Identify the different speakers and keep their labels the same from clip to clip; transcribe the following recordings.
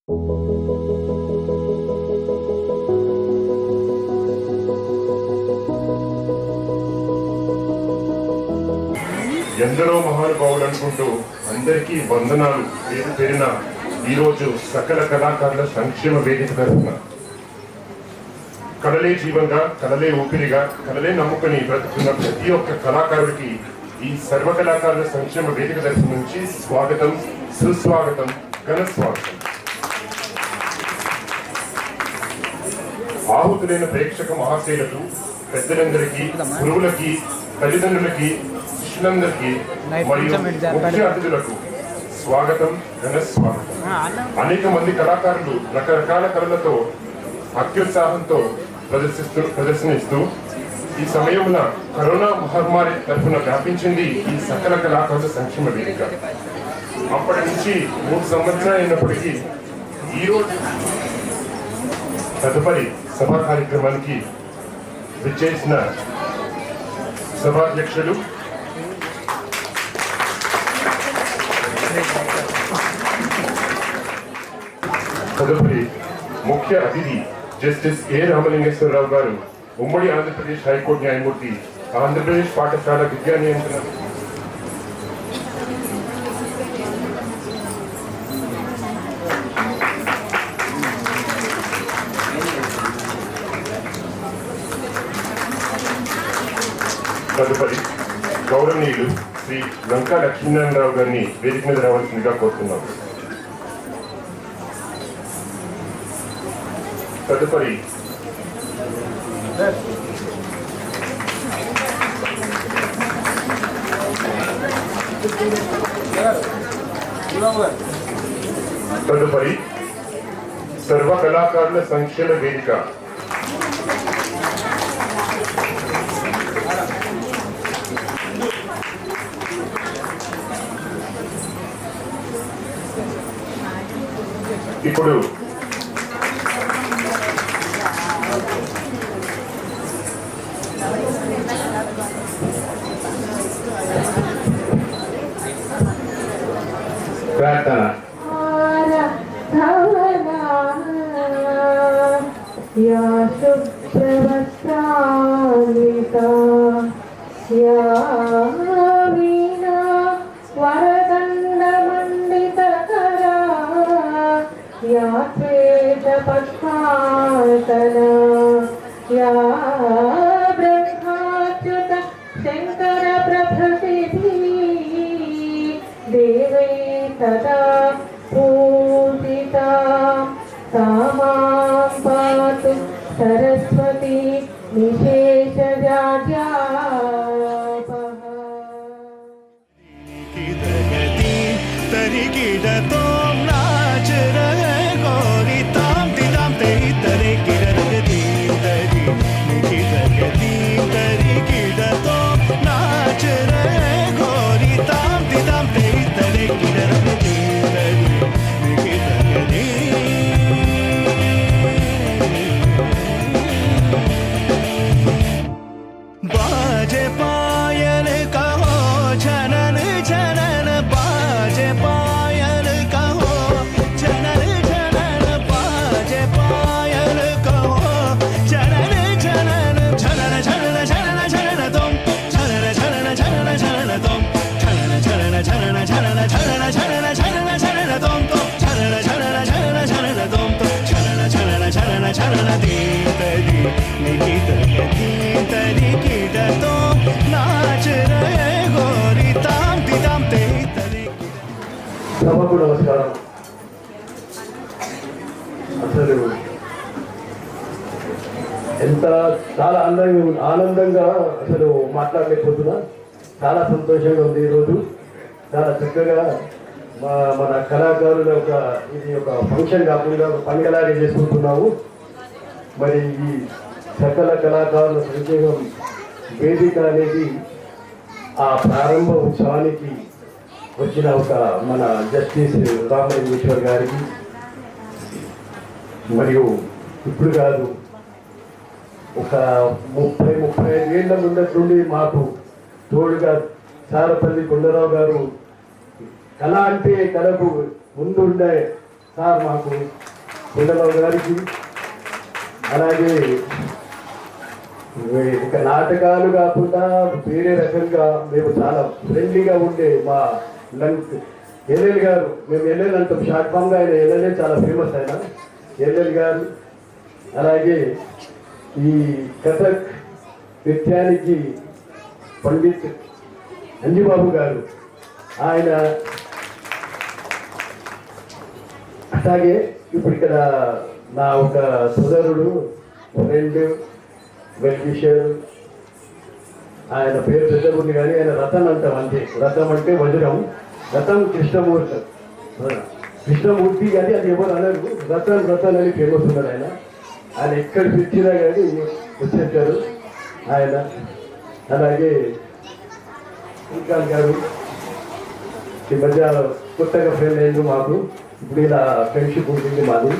Speaker 1: ఎందరో మహానుభావులు అనుకుంటూ అందరికీ వందనాలు పేరు పేరిన ఈరోజు సకల కళాకారుల సంక్షేమ వేదిక తరఫున కళలే జీవంగా, కళలే ఊపిరిగా, కళలే నమ్ముకుని బ్రతుకున్న ప్రతి ఒక్క కళాకారుడికి ఈ సర్వ కళాకారుల సంక్షేమ వేదిక తరఫు నుంచి స్వాగతం, సుస్వాగతం, ఘన స్వాగతం. ఆహుతులైన ప్రేక్షక మహాశైలకు, పెద్దలందరికీ, గురువులకి, తల్లిదండ్రులకి, శిష్యులందరికీ మరియు ముఖ్య అతిథులకు స్వాగతం, ఘన స్వాగతం. అనేక మంది కళాకారులు రకరకాల కళలతో అత్యుత్సాహంతో ప్రదర్శనిస్తూ ఈ సమయంలో కరోనా మహమ్మారి తరఫున వ్యాపించింది ఈ సకల కళాకారుల సంక్షేమ వేదిక. అప్పటి నుంచి 3 సంవత్సరాలు అయినప్పటికీ ఈరోజు తదుపరి సభా కార్యక్రమానికి విచ్చేసిన సభాధ్యక్షులు తదుపరి ముఖ్య అతిథి జస్టిస్ ఏ రామలింగేశ్వరరావు గారు, ఉమ్మడి ఆంధ్రప్రదేశ్ హైకోర్టు న్యాయమూర్తి, ఆంధ్రప్రదేశ్ పాఠశాల విద్యా నియంత్రణ తదుపరి గౌరవనీయులు శ్రీ లంకా లక్ష్మీనారాయణరావు గారిని వేదిక మీద రావాల్సిందిగా కోరుతున్నాం. తదుపరి సర్వ కళాకారుల సంక్షేమ వేదిక ఇప్పుడు ప్రార్థన.
Speaker 2: యా శుభ్రవస్త్రాన్విత యా వీణా వరదండమండితకరా యా శ్వేతపద్మాసన యా బ్రహ్మాచ్యుత శంకర ప్రభృతిభిః దేవై తదా పూజితా సామాం పాతు సరస్వతి నిశేషజాడ్యాపః.
Speaker 3: సభకు నమస్కారం. అసలు ఎంత చాలా ఆనందంగా అసలు మాట్లాడలేకపోతున్నా. చాలా సంతోషంగా ఉంది. ఈరోజు చాలా చక్కగా మన కళాకారుల ఇది ఒక ఫంక్షన్ కాకుండా ఒక పండుగలాగే చేసుకుంటున్నాము. మరి ఈ సకల కళాకారుల సంక్షేమం వేదిక అనేది ఆ ప్రారంభ ఉత్సవానికి వచ్చిన ఒక మన జస్టిస్ రామలింగేశ్వర్ గారికి, మరియు ఇప్పుడు కాదు ఒక 30-35 ఏళ్ల నుండి మాకు తోడుగా సారపల్లి కొండరావు గారు కళ అంటే కళకు ముందుండే సార్ మాకు కొండబాబు గారికి, అలాగే ఇక నాటకాలు కాకుండా వేరే రకంగా మేము చాలా ఫ్రెండ్లీగా ఉండే మా ఎల్ఎల్ గారు, మేము ఎల్ఎల్ అంటాం షార్ట్ ఫామ్గా, ఆయన ఎల్ఎల్ఏ చాలా ఫేమస్ ఆయన ఎల్ఎల్ గారు. అలాగే ఈ కథక్ నృత్యానికి పండిత్ అంజుబాబు గారు, ఆయన. అలాగే ఇప్పుడు ఇక్కడ నా ఒక సోదరుడు, ఫ్రెండ్, వెల్ విషర్, ఆయన పేరు పెద్దగుంది కానీ ఆయన రతన్ అంటాం అంతే. రథం అంటే వజ్రం, రథం కృష్ణమూర్తి, కృష్ణమూర్తి కానీ అది ఎవరు అనరు, రతన్ రతన్ అని ఫేమస్ ఉన్నారు ఆయన. ఆయన ఎక్కడ పిలిచినా కానీ వచ్చేసారు ఆయన. అలాగే ఇంకా గారు ఈ మధ్య కొత్తగా ఫ్రెండ్ అయింది మాకు, ఇప్పుడు ఇలా ఫ్రెండ్షిప్ ఉంటుంది మాది.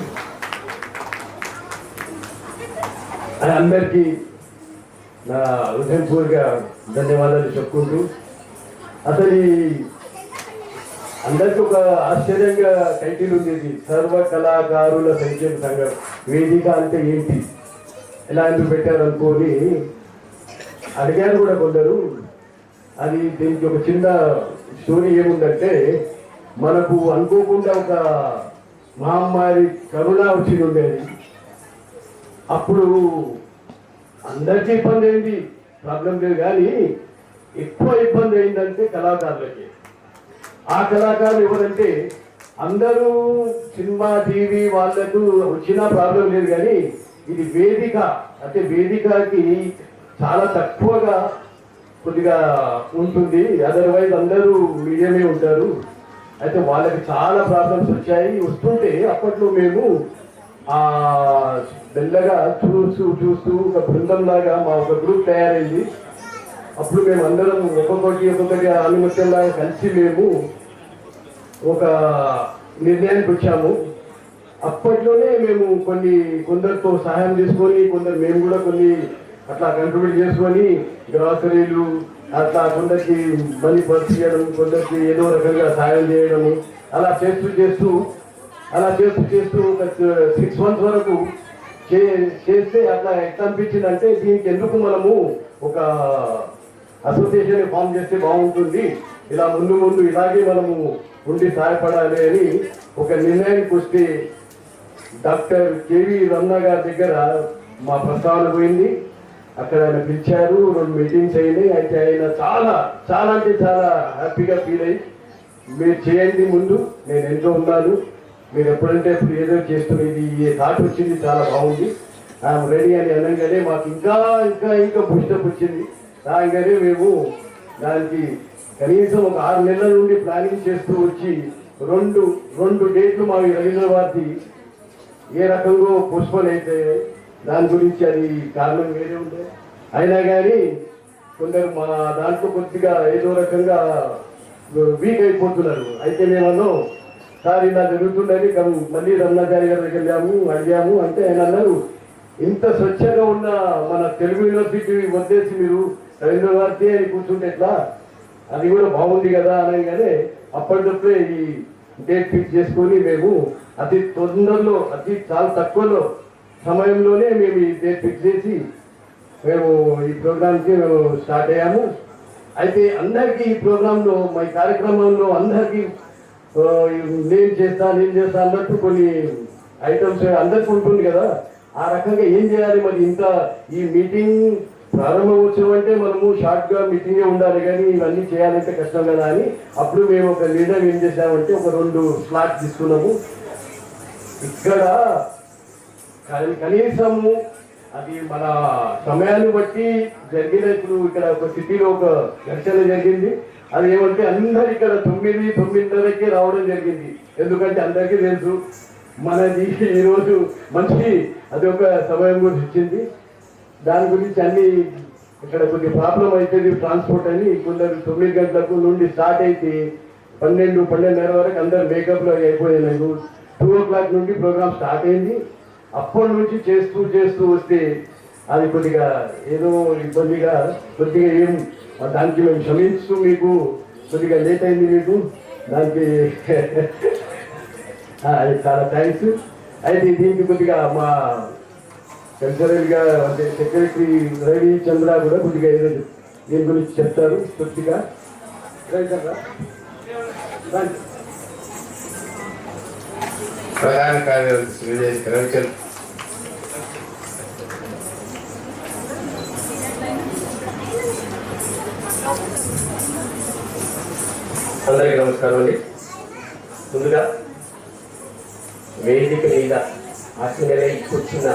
Speaker 3: అందరికీ నా హృదయపూర్వక ధన్యవాదాలు చెప్పుకుంటూ, అసలు ఈ అందరికీ ఒక ఆశ్చర్యంగా టైటిల్ ఉండేది, సర్వ కళాకారుల సంక్షేమ సంఘం వేదిక అంటే ఏంటి, ఎలా ఎందుకు పెట్టారు అనుకోని అడిగారు కూడా కొందరు. అది దీనికి ఒక చిన్న స్టోరీ ఏముందంటే, మనకు అనుకోకుండా ఒక మహమ్మారి కరోనా వచ్చి ఉండేది. అప్పుడు అందరికీ ఇబ్బంది అయింది, ప్రాబ్లం లేదు. కానీ ఎక్కువ ఇబ్బంది అయిందంటే కళాకారులకి. ఆ కళాకారులు ఎవరంటే, అందరూ సినిమా టీవీ వాళ్ళకు వచ్చినా ప్రాబ్లం లేదు, కానీ ఇది వేదిక అంటే వేదికకి చాలా తక్కువగా కొద్దిగా ఉంటుంది. అదర్వైజ్ అందరూ మీడియమే ఉంటారు. అయితే వాళ్ళకి చాలా ప్రాబ్లమ్స్ వచ్చాయి. వస్తుంటే అప్పట్లో మేము మెల్లగా చూస్తూ ఒక బృందంలాగా మా ఒక గ్రూప్ తయారైంది. అప్పుడు మేము అందరం ఒక్కొక్కటి ఆనుమత్యంలాగా కలిసి మేము ఒక నిర్ణయానికి వచ్చాము. అప్పట్లోనే మేము కొందరితో సహాయం తీసుకొని, మేము కూడా కొన్ని అట్లా కంట్రిబ్యూట్ చేసుకొని, గ్రాసరీలు అట్లా కొందరికి మనీ పర్స్ చేయడం, కొందరికి ఏదో రకంగా సహాయం చేయడము, అలా చేస్తూ ఒక 6 months వరకు చేస్తే అట్లా ఎట్లా అనిపించిందంటే, దీనికి ఎందుకు మనము ఒక అసోసియేషన్ ఫామ్ చేస్తే బాగుంటుంది, ఇలా ముందు ఇలాగే మనము ఉండి సహాయపడాలి అని ఒక నిర్ణయానికి వస్తే, డాక్టర్ కేవీ రమణ గారి దగ్గర మా ప్రస్తావన పోయింది. అక్కడ ఆయన పిలిచారు, 2 మీటింగ్స్ అయినాయి. అయితే ఆయన చాలా అంటే చాలా హ్యాపీగా ఫీల్ అయ్యి, మీరు చేయండి ముందు, నేను ఎంతో ఉన్నాను, మీరు ఎప్పుడంటే ఇప్పుడు ఏదో చేస్తున్నది, ఈ థాట్ వచ్చింది, చాలా బాగుంది, ఐఎమ్ రెడీ అని అనగానే మాకు ఇంకా బూస్టప్ వచ్చింది. రాగానే మేము దానికి కనీసం ఒక 6 నెలల నుండి ప్లానింగ్ చేస్తూ వచ్చి, రెండు డేట్లు మావి రవీంద్రవాది ఏ రకంగా పోస్ట్పోన్ అయితే, దాని గురించి అది కారణం వేరే ఉండే. అయినా కానీ కొందరు మా దాంట్లో కొద్దిగా ఏదో రకంగా వీక్ అయిపోతున్నారు. అయితే మేమన్నాం, సార్ ఇలా జరుగుతుందని మళ్ళీ రమణాచారి గారి దగ్గర అడిగాము. అంటే ఆయన అన్నారు, ఇంత స్వచ్ఛంగా ఉన్న మన తెలుగు యూనివర్సిటీ వదిలేసి మీరు రవీంద్రభారతి అని కూర్చుంటే ఎట్లా, అది కూడా బాగుంది కదా అనగానే అప్పటికప్పుడే ఈ డేట్ ఫిక్స్ చేసుకొని మేము అతి తొందరలో, చాలా తక్కువలో సమయంలోనే మేము ఈ డేట్ ఫిక్స్ చేసి మేము ఈ ప్రోగ్రామ్కి మేము స్టార్ట్ అయ్యాము. అయితే అందరికీ ఈ ప్రోగ్రాంలో, మా కార్యక్రమంలో అందరికీ నేను చేస్తా అన్నట్టు కొన్ని ఐటమ్స్ అందరికీ ఉంటుంది కదా. ఆ రకంగా ఏం చేయాలి మరి, ఇంత ఈ మీటింగ్ ప్రారంభోత్సవం అంటే మనము షార్ట్గా మీటింగే ఉండాలి, కానీ ఇవన్నీ చేయాలంటే కష్టం కదా అని అప్పుడు మేము ఒక లీడర్ ఏం చేసామంటే, ఒక 2 స్లాట్స్ తీసుకున్నాము. ఇక్కడ కనీసము అది మన సమయాన్ని బట్టి జరిగిన, ఇప్పుడు ఇక్కడ ఒక సిటీలో ఒక ఘర్షణ జరిగింది. అది ఏమంటే అందరు ఇక్కడ 9-9:30కి రావడం జరిగింది. ఎందుకంటే అందరికీ తెలుసు మనది ఈరోజు మంచి అది ఒక సమయం గురించి ఇచ్చింది. దాని గురించి అన్ని ఇక్కడ కొద్ది ప్రాబ్లం అవుతుంది ట్రాన్స్పోర్ట్ అని. కొందరు 9 గంటలకు నుండి స్టార్ట్ అయితే 12-12:30 వరకు అందరు మేకప్లో అయిపోయినాయి. 2 o'clock నుండి ప్రోగ్రామ్ స్టార్ట్ అయింది. అప్పటి నుంచి చేస్తూ వస్తే అది కొద్దిగా ఏదో కొద్దిగా ఏం దానికి మేము క్షమిస్తూ, మీకు కొద్దిగా లేట్ అయింది, మీకు దానికి అది చాలా థ్యాంక్స్. అయితే దీనికి కొద్దిగా మా కల్చరల్గా అంటే సెక్రటరీ రవి చంద్ర కూడా కొద్దిగా ఏదో దీని గురించి చెప్తారు పూర్తిగా. రవి చంద్ర రండి.
Speaker 4: ప్రధాన కార్యదర్శి శ్రీ రవిచంద్ర
Speaker 3: అందరికీ నమస్కారం అండి. ముందుగా వేదిక మీద ఆశీర్వదం కూర్చున్న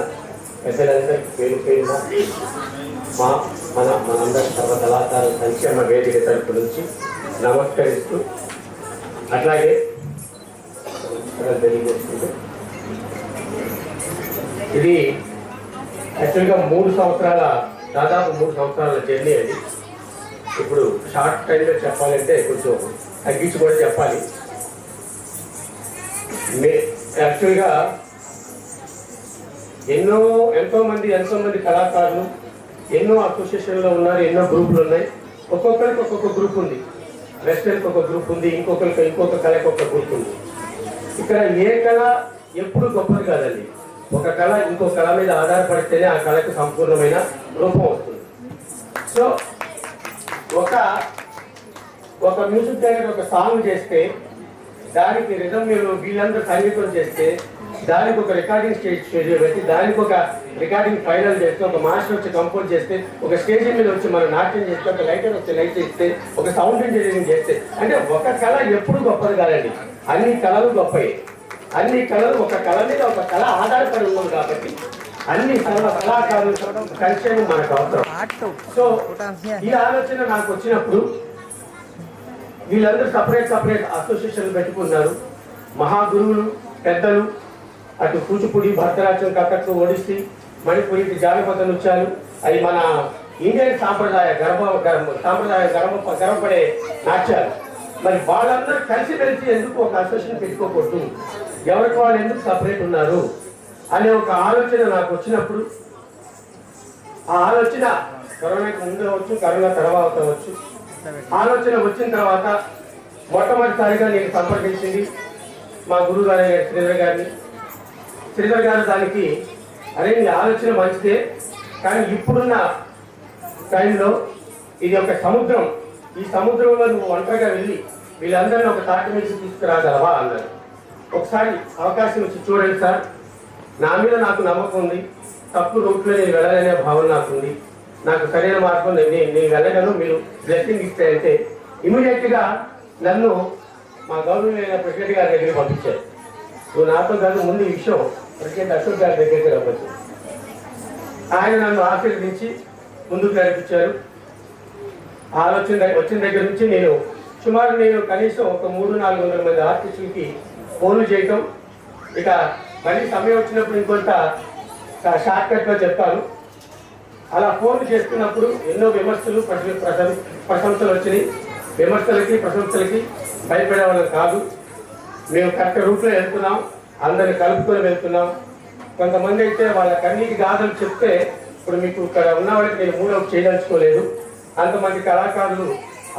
Speaker 3: పెద్దలందరికీ పేరు పేరున మనందరి సర్వ కళాకారుల సంక్షేమ వేదిక తరపు నుంచి నమస్కరిస్తూ అట్లాగే తెలియజేస్తుంది. ఇది యాక్చువల్గా దాదాపు 3 సంవత్సరాల జర్నీ అది. ఇప్పుడు షార్ట్ టైంలో చెప్పాలంటే కొంచెం తగ్గించి కూడా చెప్పాలి. యాక్చువల్గా ఎంతో మంది కళాకారులు ఎన్నో అసోసియేషన్లో ఉన్నారు, ఎన్నో గ్రూపులు ఉన్నాయి. ఒక్కొక్కరికి ఒక్కొక్క గ్రూప్ ఉంది. వెస్టర్న్కి ఒక గ్రూప్ ఉంది, ఇంకొక కళకి ఒక గ్రూప్ ఉంది. ఇక్కడ ఏ కళ ఎప్పుడు గొప్పది కాదండి. ఒక కళ ఇంకో కళ మీద ఆధారపడితేనే ఆ కళకు సంపూర్ణమైన రూపం వస్తుంది. సో ఒక మ్యూజిక్ డైరెక్టర్ ఒక సాంగ్ చేస్తే దానికి రిథమ్ వీళ్ళందరూ సంగీతం చేస్తే దానికి ఒక రికార్డింగ్ స్టేడియో పెట్టి దానికి ఒక రికార్డింగ్ ఫైనల్ చేస్తే ఒక మాస్టర్ వచ్చి కంపోజ్ చేస్తే ఒక స్టేజ్ మీద వచ్చి మనం నాట్యం చేస్తే ఒక లైటర్ వచ్చి లైట్ చేస్తే ఒక సౌండ్ ఇంజనీరింగ్ చేస్తే అంటే ఒక కళ ఎప్పుడు గొప్పది కాదండి. అన్ని కళలు గొప్పవి. అన్ని కళలు ఒక కళ మీద ఒక కళ ఆధారపడి ఉన్నాం కాబట్టి అన్ని కళాకారులు సంక్షేమం మనకు అవసరం. సో ఈ ఆలోచన నాకు వచ్చినప్పుడు వీళ్ళందరూ సపరేట్ అసోసియేషన్లు పెట్టుకున్నారు. మహాగురువులు పెద్దలు అటు కూచిపూడి, భరతనాట్యం, కథక్, ఒడిస్సీ, మణిపురి, జానపద నృత్యాలు అవి మన ఇండియన్ సాంప్రదాయ గర్వపడే నాట్యాలు. మరి వాళ్ళందరూ కలిసి ఎందుకు ఒక అసోసియేషన్ పెట్టుకోకూడదు, ఎవరికి వాళ్ళు ఎందుకు సపరేట్ ఉన్నారు అనే ఒక ఆలోచన నాకు వచ్చినప్పుడు ఆ ఆలోచన కరోనాకి ముందు అవ్వచ్చు, కరోనా తర్వాత అవ్వచ్చు, ఆలోచన వచ్చిన తర్వాత మొట్టమొదటిసారిగా నేను సంప్రదించింది మా గురువు గారు శ్రీధర్ గారు. దానికి అరే నీ ఆలోచన మంచిదే, కానీ ఇప్పుడున్న టైంలో ఇది ఒక సముద్రం, ఈ సముద్రంలో నువ్వు ఒంటరిగా వెళ్ళి వీళ్ళందరినీ ఒక తాటి మీద తీసుకురాగలవా అన్నారు. ఒకసారి అవకాశం వచ్చి చూడండి సార్, నా మీద నాకు నమ్మకం ఉంది, తప్పు రూట్లో నేను వెళ్ళాలనే భావన నాకుంది, నాకు సరైన మార్గం నేను వెళ్ళగలను, మీరు బ్లెస్సింగ్ ఇస్తే అంటే ఇమీడియట్గా నన్ను మా గవర్నమెంట్ ప్రెసిడెంట్ గారి దగ్గరికి పంపించారు. నువ్వు నాతో కాదు, ముందు ఈ విషయం ప్రెసిడెంట్ అశోక్ గారి దగ్గరికి రమ్మచ్చు. ఆయన నన్ను ఆశీర్వదించి ముందుకు నడిపించారు. వచ్చిన దగ్గర నుంచి నేను కనీసం ఒక 300-400 మంది ఆర్టిస్టులకి ఫోన్లు చేయటం, ఇక మళ్ళీ సమయం వచ్చినప్పుడు ఇంకొంత షార్ట్ కట్లో చెప్తాను. అలా ఫోన్లు చేస్తున్నప్పుడు ఎన్నో విమర్శలు ప్రశంసలు వచ్చినాయి. విమర్శలకి ప్రశంసలకి భయపడే వాళ్ళం కాదు. మేము కరెక్ట్ రూట్లో వెళ్తున్నాం, అందరిని కలుపుకొని వెళ్తున్నాం. కొంతమంది అయితే వాళ్ళ కన్నీటి గాథలు చెప్తే ఇప్పుడు మీకు ఇక్కడ ఉన్న వాళ్ళకి నేను మూడవ చేయదలుచుకోలేదు. అంతమంది కళాకారులు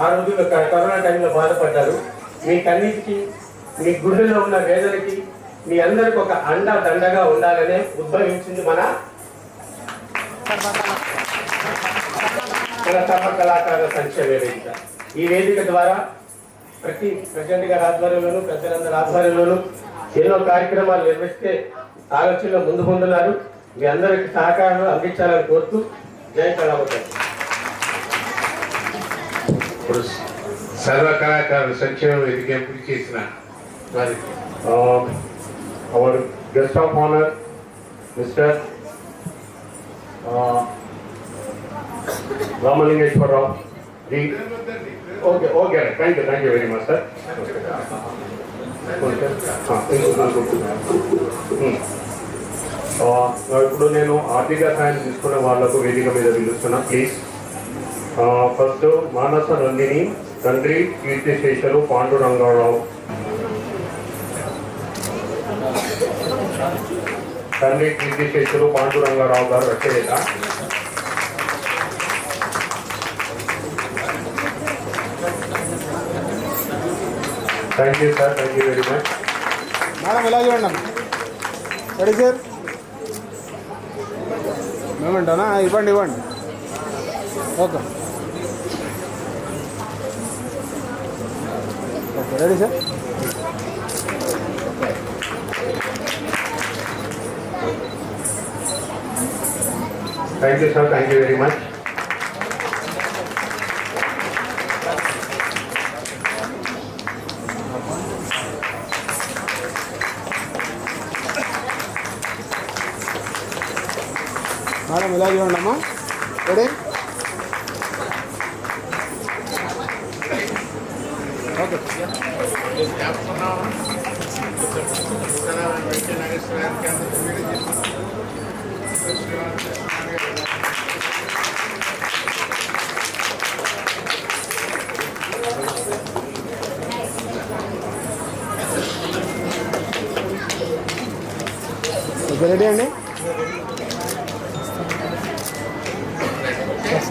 Speaker 3: ఆ రోజుల్లో కరోనా టైంలో బాధపడ్డారు. మీ కన్నీటికి, మీ గుండెలో ఉన్న వేదనకి మీ అందరికి ఒక దండగా ఉండాలనే ఉద్భవించింది మన సర్వ కళాకారుల సంక్షేమ వేదిక. ఈ వేదిక ద్వారా ప్రెసిడెంట్ గారి ఆధ్వర్యంలోను, పెద్దలందరి ఆధ్వర్యంలోను ఎన్నో కార్యక్రమాలు నిర్వహిస్తే ఆలోచనలో ముందున్నారు. మీ అందరికి సహకారాలు అందించాలని కోరుతూ జై కళావతం.
Speaker 4: ఇప్పుడు సర్వ కళాకారుల సంక్షేమ వేదిక ఎంపిక చేసిన వారి
Speaker 1: our guest of honour mister Ramalingeswararao ji. Okay thank you very much sir. ఇప్పుడు నేను ఆర్థిక సాయం తీసుకున్న వాళ్లకు వేదిక మీద పిలుస్తున్నా ప్లీజ్. ఫస్ట్ మానస నందిని, తండ్రి కీర్తిశేషులు పాండురంగారావు, తండ్రి కీర్తిశేషులు పాండురంగారావు గారు రచయిత. Thank you sir, thank you very much.
Speaker 5: Madam ఇలా చూడండి అమ్మ. Ready sir? మేమంటానా? ఇవ్వండి ఇవ్వండి. Okay okay ready sir?
Speaker 4: Thank you sir, thank you very much.
Speaker 5: Madam ఇలా చూడండి అమ్మా. రెడీ? ఓకే ఓకే రెడీ అండి?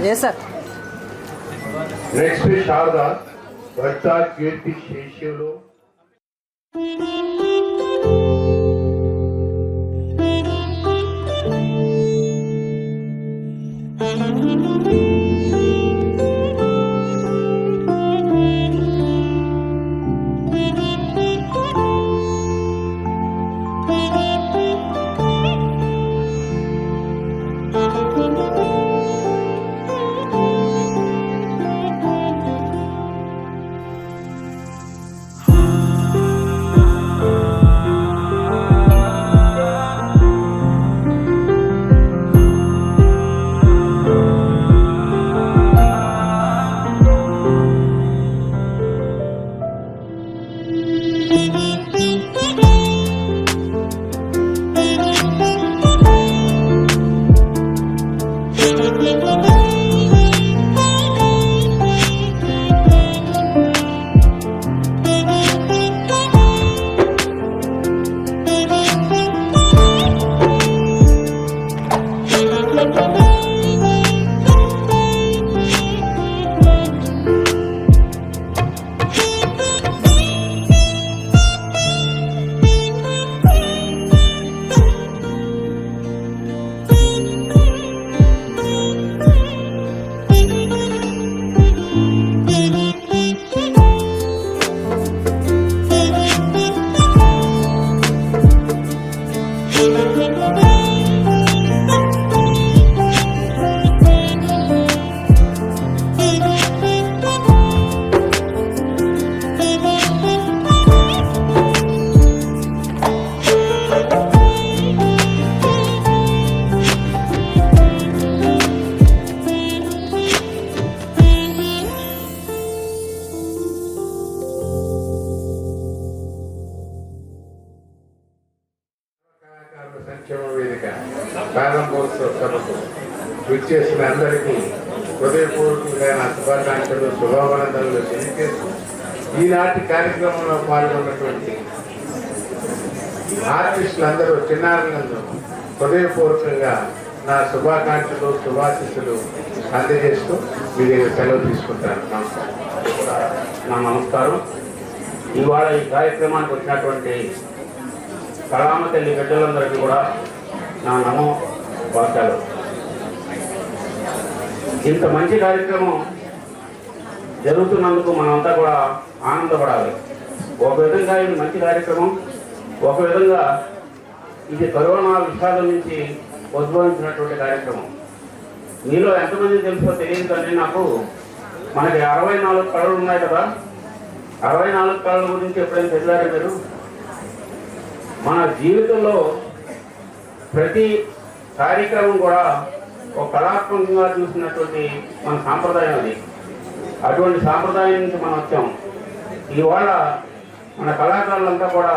Speaker 6: Yes, sir.
Speaker 4: నెక్స్ట్ శారద భర్త కీర్తి శేషులు. సంక్షేమ వేదిక ప్రారంభోత్సవ సభకు విచ్చేసిన అందరికీ హృదయపూర్వకంగా నా శుభాకాంక్షలు, శుభాభినందనలు తెలియజేస్తూ ఈనాటి కార్యక్రమంలో పాల్గొన్నటువంటి ఆర్టిస్టులందరూ, చిన్నారులందరూ హృదయపూర్వకంగా నా శుభాకాంక్షలు, శుభాశిస్సులు అందజేస్తూ మీ దగ్గర సెలవు తీసుకుంటాను. నమస్కారం.
Speaker 7: నా నమస్కారం. ఇవాళ ఈ కార్యక్రమానికి వచ్చినటువంటి కళామ తల్లి బిడ్డలందరికీ కూడా నా నమో వాక్యాలు. ఇంత మంచి కార్యక్రమం జరుగుతున్నందుకు మనమంతా కూడా ఆనందపడాలి. ఒక విధంగా ఇది మంచి కార్యక్రమం, ఒక విధంగా ఇది కరోనా విషాదం నుంచి ఉద్భవించినటువంటి కార్యక్రమం. మీలో ఎంతమంది తెలుసో తెలియదు కానీ నాకు మనకి 64 కళలు ఉన్నాయి కదా. 64 కళల గురించి ఎప్పుడైనా తెలియారా మీరు? మన జీవితంలో ప్రతి కార్యక్రమం కూడా ఒక కళాత్మకంగా చూసినటువంటి మన సాంప్రదాయం అది. అటువంటి సాంప్రదాయం నుంచి మనం వచ్చాం. ఇవాళ మన కళాకారులంతా కూడా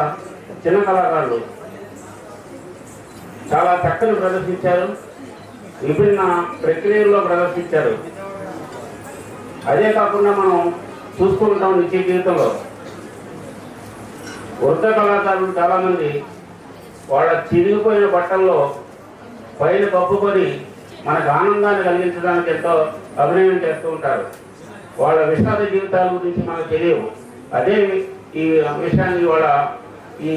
Speaker 7: చిన్న కళాకారులు చాలా చక్కని ప్రదర్శించారు, విభిన్న ప్రక్రియల్లో ప్రదర్శించారు. అదే కాకుండా మనం చూసుకుంటాం నిత్య జీవితంలో వృద్ధ కళాకారులు చాలామంది వాళ్ళ చిరిగిపోయిన బట్టల్లో పైన కప్పుకొని మనకు ఆనందాన్ని కలిగించడానికి ఎంతో అభినయం చేస్తూ ఉంటారు. వాళ్ళ విషాద జీవితాల గురించి మనకు తెలియవు. అదే ఈ విషయాన్ని వాళ్ళ ఈ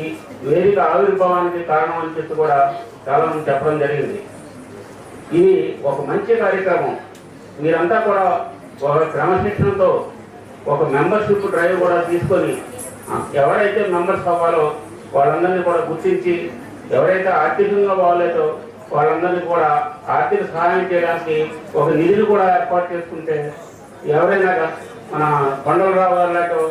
Speaker 7: వేదిక ఆవిర్భావానికి కారణం అని చెప్పి కూడా చాలా మంది చెప్పడం జరిగింది. ఇది ఒక మంచి కార్యక్రమం. మీరంతా కూడా ఒక క్రమశిక్షణతో ఒక మెంబర్షిప్ డ్రైవ్ కూడా తీసుకొని ఎవరైతే మెంబర్స్ అవ్వాలో వాళ్ళందరినీ కూడా గుర్తించి, ఎవరైతే ఆర్థికంగా బాగోలేదో వాళ్ళందరినీ కూడా ఆర్థిక సహాయం చేయడానికి ఒక నిధిని కూడా ఏర్పాటు చేసుకుంటే, ఎవరైనా మన కొండలరావు గారు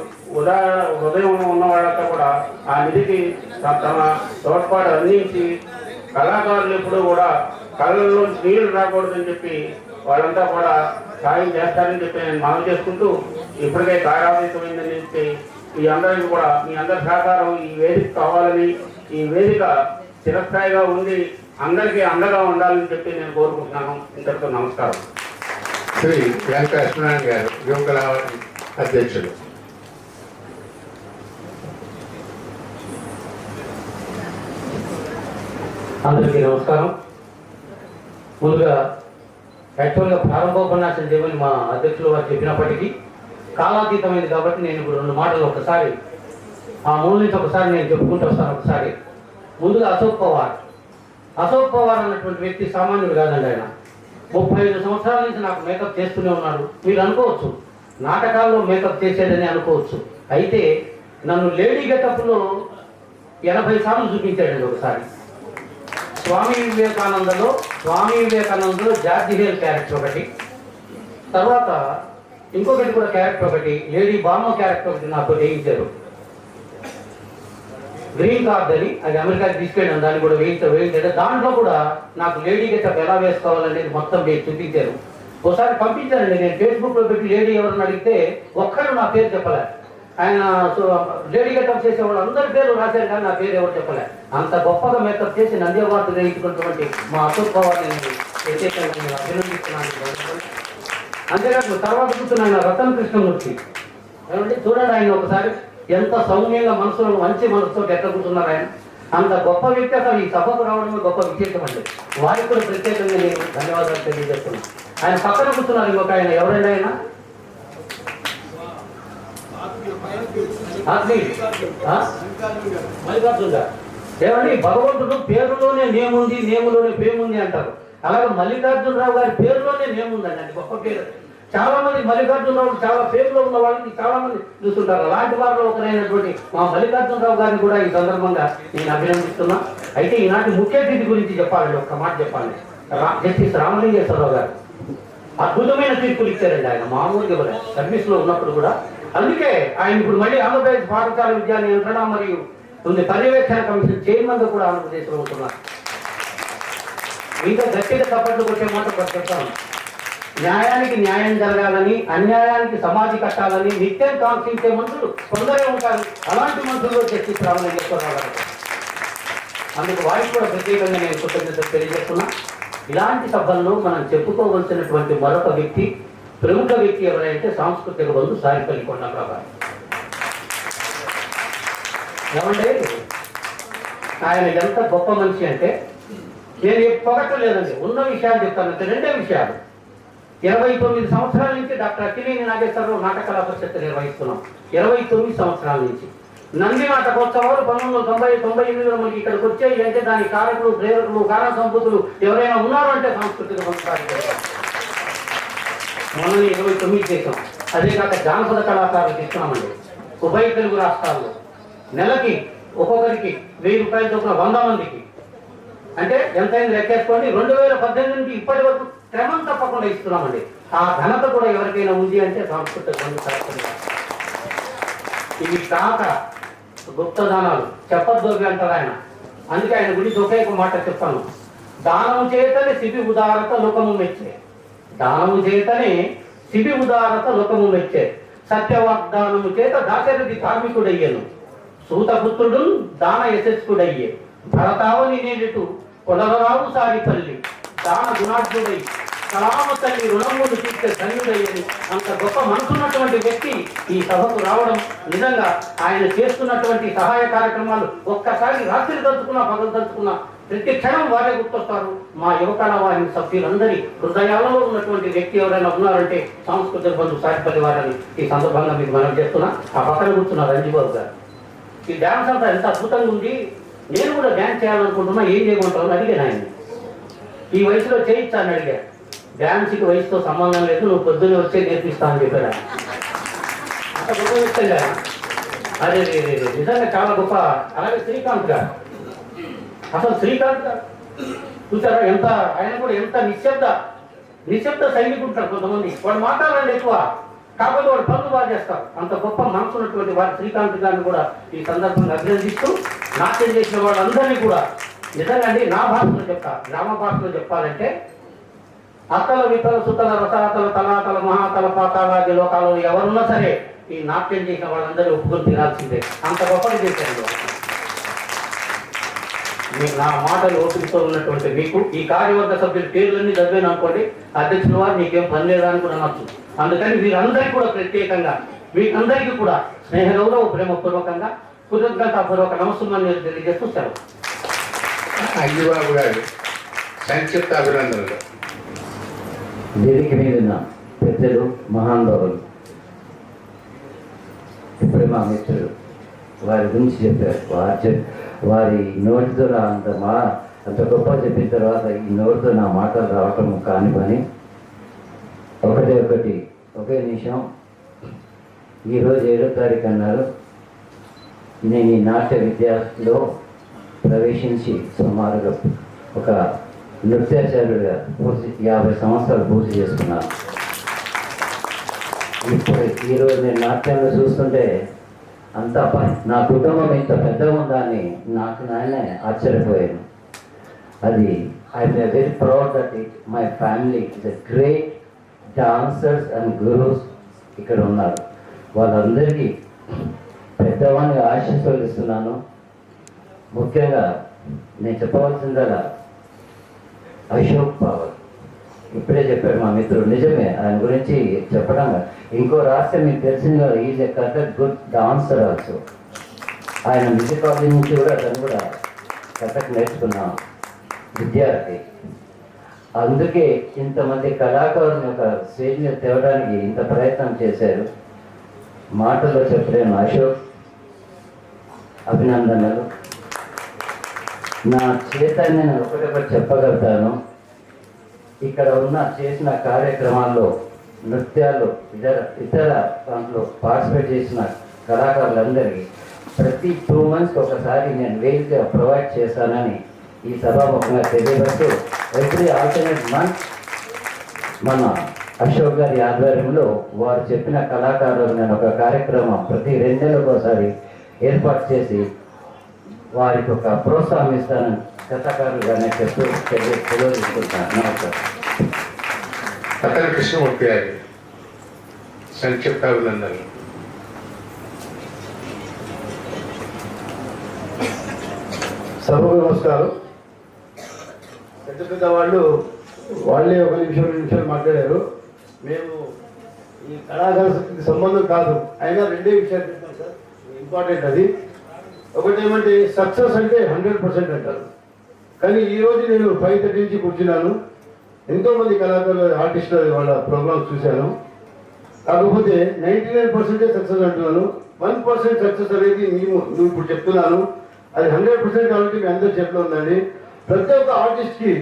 Speaker 7: హృదయం ఉన్న వాళ్ళంతా కూడా ఆ నిధికి తమ తోడ్పాటు అందించి, కళాకారులు ఎప్పుడూ కూడా కళ్ళల్లో నీళ్లు రాకూడదని చెప్పి వాళ్ళంతా కూడా సాయం చేస్తారని చెప్పి నేను మనవి చేసుకుంటూ, ఇప్పటికే కార్యాతీతమైందని చెప్పి మీ అందరికీ కూడా మీ అందరి సహకారం ఈ వేదిక కావాలని, ఈ వేదిక చిరస్థాయిగా ఉండి అందరికీ అండగా ఉండాలని చెప్పి నేను కోరుకుంటున్నాను. ఇంతటితో నమస్కారం.
Speaker 4: శ్రీ వెంకటేశ్వరనారాయణ గారు, యువకుల అధ్యక్షులు.
Speaker 6: అందరికీ నమస్కారం. ముందుగా యాక్చువల్గా ప్రారంభోపన్యాసం చేయమని మా అధ్యక్షులు వారు చెప్పినప్పటికీ కాలాతీతమైంది కాబట్టి నేను ఇప్పుడు 2 మాటలు ఒకసారి ఆ మూల నుంచి ఒకసారి నేను చెప్పుకుంటూ వస్తాను. ఒకసారి ముందుగా అశోక్ పవార్ అన్నటువంటి వ్యక్తి సామాన్యుడు కాదండి. ఆయన 35 సంవత్సరాల నుంచి నాకు మేకప్ చేస్తూనే ఉన్నాడు. మీరు అనుకోవచ్చు నాటకాల్లో మేకప్ చేసేదని అనుకోవచ్చు. అయితే నన్ను లేడీ గెటప్లో 80 సార్లు చూపించాడండి. ఒకసారి స్వామి వివేకానందలో జార్జి హేల్ క్యారెక్టర్ ఒకటి, తర్వాత ఇంకొకటి కూడా క్యారెక్టర్ ఒకటి, లేడీ బామో క్యారెక్టర్ ఒకటి నాకు వేయించారు. గ్రీన్ కార్డ్ అని, అది అమెరికాకి తీసుకెళ్ళాను, దాన్ని కూడా వేయించారు. దాంట్లో కూడా నాకు లేడీ గెటప్ ఎలా వేసుకోవాలనేది మొత్తం చూపించారు. ఒకసారి పంపించారండి, నేను ఫేస్బుక్లో పెట్టి లేడీ ఎవరని అడిగితే ఒక్కరు నా పేరు చెప్పలే. ఆయన లేడీ గెటప్ చేసే వాళ్ళు అందరి పేరు రాశారు కానీ నా పేరు ఎవరు చెప్పలే. అంత గొప్పగా మేకప్ చేసి నంది అవార్డు గ్రహించుకున్నటువంటి మా అశోక్ పవార్ని ప్రత్యేకంగా నేను అభినందిస్తున్నాను. అంతేకాదు తర్వాత కూర్చున్న ఆయన రతన్ కృష్ణమూర్తి ఏమంటే చూడండి, ఆయన ఒకసారి ఎంత సౌమ్యంగా మనసులో మంచి మనసుతో ఎట్లా కూర్చున్నారు. ఆయన అంత గొప్ప వ్యక్తి, అసలు ఈ సభకు రావడమే గొప్ప విశేషం అండి. వారికి కూడా ప్రత్యేకంగా నేను ధన్యవాదాలు తెలియజేస్తున్నాను. ఆయన పక్కన కూర్చున్నారు ఇంకొక ఆయన, ఎవరైనా ఆయన మల్లికార్జున గారు. ఏమండి భగవంతుడు పేరులోనే నేముంది, నేములోనే పేముంది అంటారు. అలాగే మల్లికార్జునరావు గారి పేరులోనే నేముందండి, అది గొప్ప పేరు. చాలా మంది మల్లికార్జునరావు చాలా పేరులో ఉన్న వాళ్ళని చాలా మంది చూస్తుంటారు. అలాంటి వారిలో ఒకరైనటువంటి మా మల్లికార్జునరావు గారిని కూడా ఈ సందర్భంగా నేను అభినందిస్తున్నా. అయితే ఈనాటి ముఖ్య అతిథి గురించి చెప్పాలండి, ఒక్క మాట చెప్పాలి. జస్టిస్ రామలింగేశ్వరరావు గారు అద్భుతమైన తీర్పులు ఇచ్చారండి. ఆయన మామూలుగా సర్వీస్ లో ఉన్నప్పుడు కూడా. అందుకే ఆయన ఇప్పుడు మళ్ళీ ఆంధ్రప్రదేశ్ పాఠశాల విద్యా నియంత్రణ మరియు పర్యవేక్షణ కమిషన్ చైర్మన్ గా కూడా ఆంధ్రప్రదేశ్లో ఉంటున్నారు. ఇంకా గట్టిగా చప్పట్లు కొట్టే మాట చెప్తాను. న్యాయానికి న్యాయం జరగాలని, అన్యాయానికి సమాధి కట్టాలని నిత్యం కాంక్షించే మనుషులు కొందరే ఉంటారు. అలాంటి మనుషుల్లో జస్టిస్ రామలింగేశ్వరరావు గారు. అందుకు వారికి కూడా ప్రత్యేకంగా నేను కృతజ్ఞతలు తెలియజేస్తున్నా. ఇలాంటి సభల్లో మనం చెప్పుకోవలసినటువంటి మరొక వ్యక్తి, ప్రముఖ వ్యక్తి ఎవరైతే సాంస్కృతిక బంధు సారిపల్లి కొండలరావు గారు. ఏమంటే ఆయన ఎంత గొప్ప మనిషి అంటే నేను పొగట్టలేదండి, ఉన్న విషయాలు చెప్తాను. 2 విషయాలు. 29 సంవత్సరాల నుంచి డాక్టర్ అక్కినేని నాగేశ్వరరావు నాటక కళా పరిషత్ నిర్వహిస్తున్నాం. 29 సంవత్సరాల నుంచి నంది నాటకోత్సవాలు 1998లో మనకి ఇక్కడికి వచ్చాయి అంటే దాని కారకులు, ప్రేరకులు, కారణ సంపూతులు ఎవరైనా ఉన్నారు అంటే సాంస్కృతిక మనల్ని 29 చేసాం. అదే కాక జానపద కళాకారులకు ఇస్తున్నామండి. ఉభయ తెలుగు రాష్ట్రాల్లో నెలకి ఒక్కొక్కరికి 1000 రూపాయల చొప్పున 100 మందికి, అంటే ఎంతైంది లెక్కేసుకోండి. 2018 నుంచి ఇప్పటి వరకు క్రమం తప్పకుండా ఇస్తున్నామండి. ఆ ఘనత కూడా ఎవరికైనా ఉంది అంటే సాంస్కృతిక బంధు కార్యక్రమం. ఇవి కాక గుప్తదానాలు చెప్పద్దు అంటారు ఆయన. అందుకే ఆయన గురించి ఒకే ఒక మాట చెప్తాను. దానము చేతనే శిబి ఉదారత లోకము మెచ్చే, దానము చేతనే శిబి ఉదారత లోకము మెచ్చే, సత్యవాగ్దానము చేత దాశరథి కార్మికుడయ్యను, సూతపుత్రుడు దాన యశస్కుడయ్యే, భరతావని నేడుటు కొనరావు సారిపల్లి, దాన గుణాఢ్యుడై కళామ తల్లి రుణములు తీర్చే ధన్యుడయ్యని. అంత గొప్ప మనసున్నటువంటి వ్యక్తి ఈ సభకు రావడం నిజంగా ఆయన చేస్తున్నటువంటి సహాయ కార్యక్రమాలు ఒక్కసారి రాత్రి తలుచుకున్నా పగలు తలుచుకున్నా ప్రతి క్షణం వారే గుర్తొస్తారు. మా యువకళ వాహిని సభ్యులందరి హృదయాలలో ఉన్నటువంటి వ్యక్తి ఎవరైనా ఉన్నారంటే సాంస్కృతిక బంధు సారిపల్లి వారని ఈ సందర్భంగా మీకు మనం చేస్తున్నా. ఆ పక్కన కూర్చున్న రంజిబాబు గారు ఈ డ్యాన్స్ అంతా ఎంత అద్భుతంగా ఉంది, నేను కూడా డ్యాన్స్ చేయాలనుకుంటున్నా, ఏం చేయమంటావు అని అడిగాను ఆయన. ఈ వయసులో చేయించా అని అడిగా. డ్యాన్స్కి వయసుతో సంబంధం లేదు, నువ్వు పొద్దున్నే వచ్చే నేర్పిస్తా అని చెప్పాడు. అంత గొప్ప వ్యక్తిగా అదే నిజంగా చాలా గొప్ప. అలాగే శ్రీకాంత్ గారు, అసలు శ్రీకాంత్ గారు చూసారా ఎంత, ఆయన కూడా ఎంత నిశ్శబ్ద సైనికుంటారు. కొంతమంది వాడు మాట్లాడాలి ఎక్కువ, కాకపోతే వాడు పనులు బాగా చేస్తారు. అంత గొప్ప మనసు ఉన్నటువంటి వారి శ్రీకాంత్ గారిని కూడా ఈ సందర్భంగా అభినందిస్తూ, నాట్యం చేసిన వాళ్ళందరినీ కూడా నిజంగా అండి, నా భాషలో చెప్తా, గ్రామ భాషలో చెప్పాలంటే అతల వితల సుతల రసాతల తలాతల మహాతల పాతాళాది లోకాలు ఎవరున్నా సరే ఈ నాట్యం చేసిన వాళ్ళందరూ ఒప్పుకొని తినాల్సిందే. అంత గొప్పగా చేశారు. మీకు నా మాటలు ఓపికతో ఉన్నటువంటి మీకు ఈ కార్యవర్గ సభ్యుల పేర్లన్నీ చదివాను అనుకోండి, అధ్యక్షుల వారు నీకేం పని లేదా అని కూడా అనొచ్చు. అందుకని వీరందరికీ కూడా ప్రత్యేకంగా మీకందరికీ కూడా స్నేహ గౌరవ ప్రేమపూర్వకంగా కృతజ్ఞతాపూర్వక నమస్సుమని తెలియజేస్తూ సెలవు.
Speaker 4: అయ్యబాబు గారు సంక్షిప్త అభినందనలు.
Speaker 8: వేదిక మీద ఉన్న పెద్దలు, మహానుభావులు, ఇప్పుడే మా మిత్రులు వారి గురించి చెప్పారు. వారి నోటితో అంత గొప్ప చెప్పిన తర్వాత ఈ నోటితో నా మాటలు రావటం కాని పని. ఒకే నిమిషం. ఈరోజు 7వ తారీఖు అన్నారు. నేను ఈ నాట్య విద్యలో ప్రవేశించి సుమారుగా ఒక నృత్యాచార్యుడిగా 50 సంవత్సరాలు పూర్తి చేసుకున్నాను. ఇప్పుడు ఈరోజు నేను నాట్యంలో చూస్తుంటే అంతా నా కుటుంబం ఇంత పెద్దగా ఉందా అని నాకు నాయనే ఆశ్చర్యపోయాను. అది I'm very proud that my family the great dancers and gurus ఇక్కడ ఉన్నారు. వాళ్ళందరికీ పెద్దవాడిని ఆశీర్వదిస్తున్నాను. ముఖ్యంగా నేను చెప్పవలసిందలా అశోక్ పవర్ ఇప్పుడే చెప్పాడు మా మిత్రుడు. నిజమే, ఆయన గురించి చెప్పడం ఇంకో రాష్ట్రం మీకు తెలిసింది కదా, is a Kathak good dancer also. ఆయన మ్యూజిక్ కాలేజ్ నుంచి కూడా అతను కూడా కథక్ నేర్చుకున్నాం విద్యార్థి. అందుకే ఇంతమంది కళాకారుని ఒక స్టేజ్ మీద తేవడానికి ఇంత ప్రయత్నం చేశారు. మాటల్లో చెప్పలేను. అశోక్ అభినందనలు. నా చేతని నేను ఒకటొకటి చెప్పగలుగుతాను. ఇక్కడ చేసిన కార్యక్రమాల్లో నృత్యాలు ఇతర దాంట్లో పార్టిసిపేట్ చేసిన కళాకారులందరికీ ప్రతి 2 months ఒకసారి నేను వేదిక ప్రొవైడ్ చేశానని ఈ సభాముఖంగా తెలియబడుతూ ఎవ్రీ ఆల్టర్నేట్ మంత్ మన అశోక్ గారి ఆధ్వర్యంలో వారు చెప్పిన కళాకారులు నేను ఒక కార్యక్రమం ప్రతి 2 నెలలకు ఒకసారి ఏర్పాటు చేసి వారికి ఒక ప్రోత్సాహం ఇస్తానని కథాకారులుగానే చెప్తూ తెలియజేసుకుంటాను. నమస్కారం.
Speaker 4: అతని కృష్ణమూర్తి గారి సంక్షిప్త అభినందనలు.
Speaker 3: సభకు నమస్కారం. పెద్ద వాళ్ళే 1 నిమిషం 2 నిమిషాలు మాట్లాడారు. మేము ఈ కళాకారులకి సంబంధం కాదు, అయినా 2 విషయాలు చెప్తాం సార్, ఇంపార్టెంట్. అది ఒకటి ఏమంటే సక్సెస్ అంటే 100% అంటారు. కానీ ఈరోజు నేను 5:30 నుంచి కూర్చున్నాను. ఎంతోమంది కళాకారులు ఆర్టిస్టులు వాళ్ళ ప్రోగ్రామ్స్ చూశాను. కాకపోతే 99% సక్సెస్ అంటున్నాను. 1% సక్సెస్ అనేది నువ్వు ఇప్పుడు చెప్తున్నాను. అది 100% కాబట్టి మీ అందరూ చెప్తూ ఉందండి. ప్రతి ఒక్క ఆర్టిస్ట్కి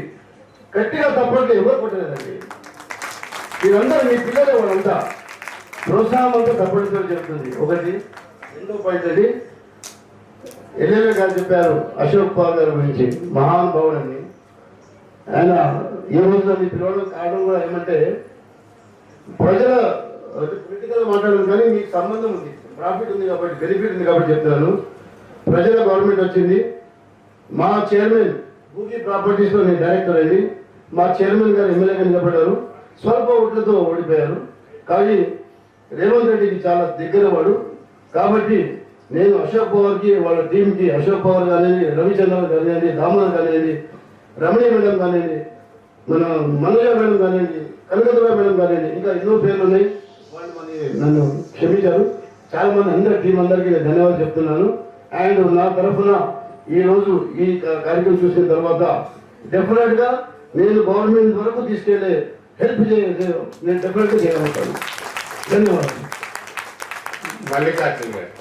Speaker 3: గట్టిగా సపోర్ట్ ఎవరు కొట్టలేదండి. మీరందరూ మీ పిల్లలే వాళ్ళంతా ప్రోత్సాహం అంతా సపోర్ట్తో చెప్తుంది. ఒకటి. 2వ పాయింట్ అది ఎల్ఎల్ఏ గారు చెప్పారు అశోక్ పవర్ గారి గురించి, మహానుభావుడని. ఆయన ఏ రోజున మీ పిల్లలకు కావడం కూడా ఏమంటే ప్రజల పొలిటికల్ మాట్లాడడం కానీ మీకు సంబంధం ఉంది, ప్రాఫిట్ ఉంది కాబట్టి, బెనిఫిట్ ఉంది కాబట్టి చెప్తున్నాను. ప్రజల గవర్నమెంట్ వచ్చింది. మా చైర్మన్ భూజీ ప్రాపర్టీస్లో నేను డైరెక్టర్ అయింది. మా చైర్మన్ గారు ఎమ్మెల్యేగా నిలబడ్డారు. స్వల్ప ఓట్లతో ఓడిపోయారు. కానీ రేవంత్ రెడ్డికి చాలా దగ్గర వాడు. కాబట్టి నేను అశోక్ పవర్కి వాళ్ళ టీంకి, అశోక్ పవర్ కానివ్వండి, రవిచంద్రన్ కానివ్వండి, దామోదర్ కానివ్వండి, రమణి మేడం కానివ్వండి, మన మనోజ మేడం కానివ్వండి, కనకదుర్గ మేడం కానివ్వండి, ఇంకా ఎన్నో పేర్లు ఉన్నాయి. వాళ్ళు నన్ను క్షమించారు. చాలా మంది అందరి టీం అందరికీ నేను ధన్యవాదాలు చెప్తున్నాను. అండ్ నా తరఫున ఈరోజు ఈ కార్యక్రమం చూసిన తర్వాత డెఫినెట్గా నేను గవర్నమెంట్ వరకు తీసుకెళ్ళే హెల్ప్ నేను డెఫినెట్గా చేయగలుగుతాను. ధన్యవాదాలు.
Speaker 4: మల్లికార్జున గారు.